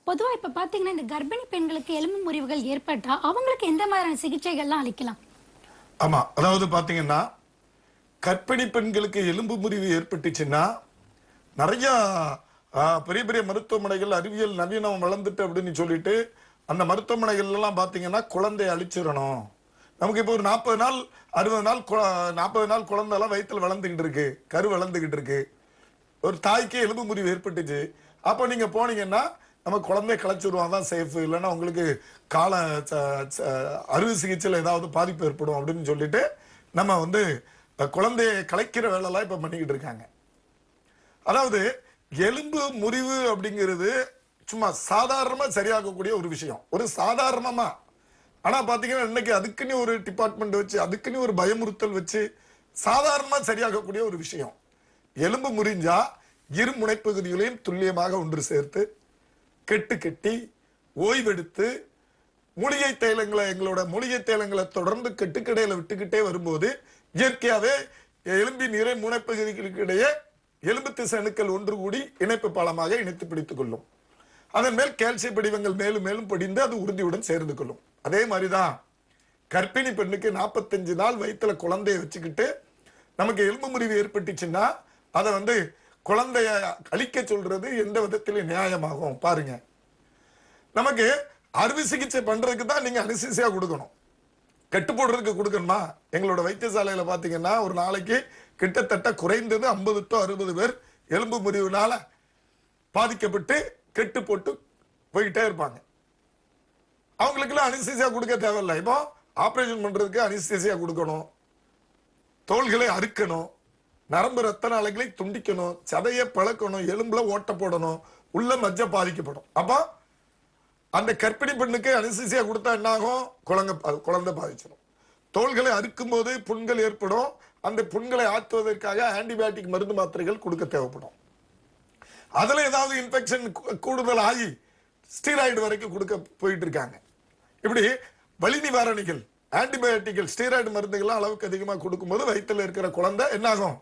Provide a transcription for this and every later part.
பொதுவா இப்ப பாத்தீங்கன்னா இந்த கர்ப்பிணி பெண்களுக்கு எலும்பு முறிவுகள் ஏற்பட்டா அவங்களுக்கு எந்த மாதிரியான சிகிச்சைகள்லாம் அளிக்கலாம்? ஆமா, அதாவது பாத்தீங்கன்னா கர்ப்பிணி பெண்களுக்கு எலும்பு முறிவு ஏற்பட்டுச்சுன்னா நிறைய பெரிய பெரிய மருத்துவமனைகள் அறிவியல் நவீனம் வளர்ந்துட்டு அப்படின்னு சொல்லிட்டு அந்த மருத்துவமனைகள் எல்லாம் பாத்தீங்கன்னா குழந்தையை அழிச்சிடணும். நமக்கு இப்போ ஒரு 40 நாள் 60 நாள் 40 நாள் குழந்தை எல்லாம் வயிற்றுல வளர்ந்துகிட்டு இருக்கு, கரு வளர்ந்துகிட்டு இருக்கு. ஒரு தாய்க்கு எலும்பு முறிவு ஏற்பட்டுச்சு, அப்போ நீங்க போனீங்கன்னா நம்ம குழந்தைய கலைச்சிடுவோம், தான் சேஃப், இல்லைன்னா உங்களுக்கு கால அறுவை சிகிச்சையில் ஏதாவது பாதிப்பு ஏற்படும் அப்படின்னு சொல்லிட்டு நம்ம வந்து குழந்தையை கலைக்கிற வேலைலாம் இப்ப பண்ணிக்கிட்டு இருக்காங்க. அதாவது எலும்பு முறிவு அப்படிங்கிறது சும்மா சாதாரணமா சரியாகக்கூடிய ஒரு விஷயம், ஒரு சாதாரணமா. ஆனா பாத்தீங்கன்னா இன்னைக்கு அதுக்குன்னு ஒரு டிபார்ட்மெண்ட் வச்சு அதுக்குன்னு ஒரு பயமுறுத்தல் வச்சு சாதாரணமா சரியாகக்கூடிய ஒரு விஷயம். எலும்பு முறிஞ்சா இரு முனைப்பகுதிகளையும் துல்லியமாக ஒன்று சேர்த்து கெட்டு கட்டி ஓய்வெடுத்து மூலிகை தைலங்களை எங்களோட மூலிகை தைலங்களை தொடர்ந்து கெட்டுக்கடையில விட்டுக்கிட்டே வரும்போது இயற்கையாவே எலும்பின் இரு முனைப்பகுதிகளுக்கு இடையே எலும்பு திசு அணுக்கள் ஒன்று கூடி இணைப்பு பாலமாக இணைத்து பிடித்துக் கொள்ளும். அதன் மேல் கால்சிய படிவங்கள் மேலும் மேலும் படிந்து அது உறுதியுடன் சேர்ந்து கொள்ளும். அதே மாதிரிதான் கர்ப்பிணி பெண்ணுக்கு 45 நாள் வயிற்றுல குழந்தைய வச்சுக்கிட்டு நமக்கு எலும்பு முறிவு ஏற்பட்டுச்சுன்னா அதை வந்து குழந்தைய அழிக்க சொல்றது எந்த விதத்திலும் நியாயமாகும்? பாருங்க, நமக்கு அறுவை சிகிச்சை பண்றதுக்கு தான் நீங்க அனஸ்தீசியா கொடுக்கணும், கட்டு போடுறதுக்கு கொடுக்கணுமா? எங்களோட வைத்தியசாலையில பாத்தீங்கன்னா ஒரு நாளைக்கு கிட்டத்தட்ட குறைந்தது 50 to 60 பேர் எலும்பு முறிவுனால பாதிக்கப்பட்டு கெட்டு போட்டு போயிட்டே இருப்பாங்க. அவங்களுக்கு எல்லாம் அனஸ்தீசியா கொடுக்க தேவையில்லை. இப்போ ஆபரேஷன் பண்றதுக்கு அனஸ்தீசியா கொடுக்கணும், தோள்களை அறுக்கணும், நரம்பு ரத்த நாளைகளை துண்டிக்கணும், சதையை பழக்கணும், எலும்புல ஓட்ட போடணும், உள்ள மஜ்ஜை பாதிக்கப்படும். அப்போ அந்த கர்ப்பிணி பெண்ணுக்கு அனஸ்தீசியா கொடுத்தா என்ன ஆகும்? குழந்தை பாதிச்சிடும். தோள்களை அறுக்கும் போது புண்கள் ஏற்படும், அந்த புண்களை ஆற்றுவதற்காக ஆன்டிபயோட்டிக் மருந்து மாத்திரைகள் கொடுக்க தேவைப்படும். அதுல ஏதாவது இன்ஃபெக்ஷன் கூடுதல் ஆகி ஸ்டீராய்டு வரைக்கும் கொடுக்க போயிட்டு இருக்காங்க. இப்படி வலி நிவாரணிகள், ஆன்டிபயோட்டிகள், ஸ்டீராய்டு மருந்துகள் அளவுக்கு அதிகமாக கொடுக்கும்போது வயிற்றுல இருக்கிற குழந்தை என்னாகும்?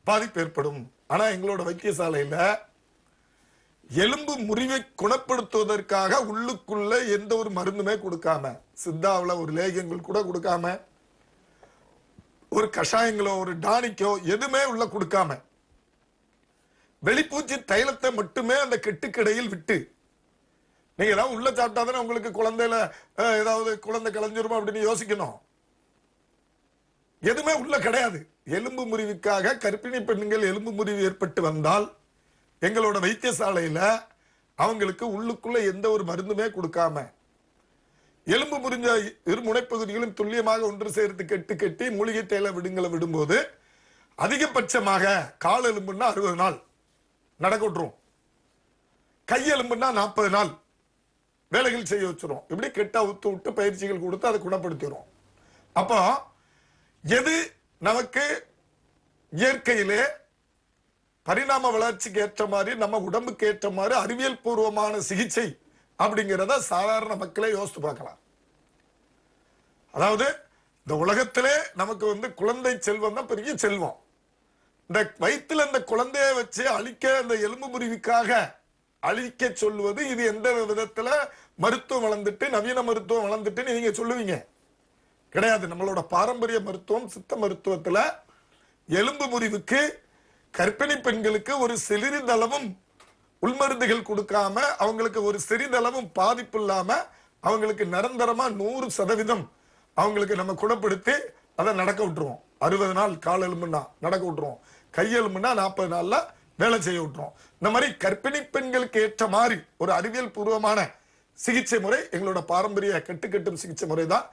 பாதிப்பு ஏற்படும். ஆனா எங்களோட வைத்தியசாலையில எலும்பு முறிவை குணப்படுத்துவதற்காக உள்ளுக்குள்ள எந்த ஒரு மருந்துமே கொடுக்காம, சித்தாவுல ஒரு லேகியங்கள் கூட கொடுக்காம, ஒரு கஷாயங்களோ ஒரு டானிக்கோ எதுவுமே உள்ள கொடுக்காம, வெளிப்பூச்சி தைலத்தை மட்டுமே அந்த கெட்டுக்கடையில் விட்டு, நீங்க ஏதாவது உள்ள சாப்பிட்டாதானே உங்களுக்கு குழந்தையில ஏதாவது குழந்தை கலைஞ்சிருமா அப்படின்னு யோசிக்கணும். எதுவுமே உள்ள கிடையாது. எலும்பு முறிவுக்காக கர்ப்பிணி பெண்கள் எலும்பு முறிவு ஏற்பட்டு வந்தால் எங்களோட வைத்தியசாலையில அவங்களுக்கு உள்ளுக்குள்ள எந்த ஒரு மருந்துமே கொடுக்காம எலும்பு முறிஞ்ச இரு முனைப்பகுதிகளும் துல்லியமாக ஒன்று சேர்த்து கெட்டு கட்டி மூலிகை தைல விடுங்களை விடும்போது அதிகபட்சமாக கால் எலும்புன்னா 60 நாள் நடக்க விட்டுரும், கையெலும்புன்னா 40 நாள் வேலைகள் செய்ய வச்சிரும். இப்படி கெட்ட உத்து விட்டு பயிற்சிகள் கொடுத்து அதை குணப்படுத்திடும். அப்போ எது நமக்கு இயற்கையிலே பரிணாம வளர்ச்சிக்கு ஏற்ற மாதிரி நம்ம உடம்புக்கு ஏற்ற மாதிரி அறிவியல் பூர்வமான சிகிச்சை அப்படிங்கிறத சாதாரண மக்களே யோசித்து பார்க்கலாம். அதாவது இந்த உலகத்திலே நமக்கு வந்து குழந்தை செல்வம் தான் பெரிய செல்வம். இந்த வயிற்றுல இந்த குழந்தைய வச்சு அழிக்க, இந்த எலும்பு முறிவுக்காக அழிக்க சொல்வது இது எந்த விதத்துல மருத்துவம் வளர்ந்துட்டு நவீன மருத்துவம் வளர்ந்துட்டு நீங்க சொல்லுவீங்க? கிடையாது. நம்மளோட பாரம்பரிய மருத்துவம் சித்த மருத்துவத்துல எலும்பு முறிவுக்கு கர்ப்பிணி பெண்களுக்கு ஒரு சிறிதளவும் உள்மருந்துகள் கொடுக்காம, அவங்களுக்கு ஒரு சிறிதளவும் பாதிப்பு இல்லாம, அவங்களுக்கு நிரந்தரமா 100% அவங்களுக்கு நம்ம குணப்படுத்தி அதை நடக்க விட்டுருவோம். 60 நாள் கால் எலும்புன்னா நடக்க விட்டுருவோம், கையெலும்புன்னா 40 நாள்ல வேலை செய்ய விட்டுருவோம். இந்த மாதிரி கர்ப்பிணி பெண்களுக்கு ஏற்ற மாதிரி ஒரு அறிவியல் பூர்வமான சிகிச்சை முறை எங்களோட பாரம்பரிய கட்டுக்கட்டும் சிகிச்சை முறை தான்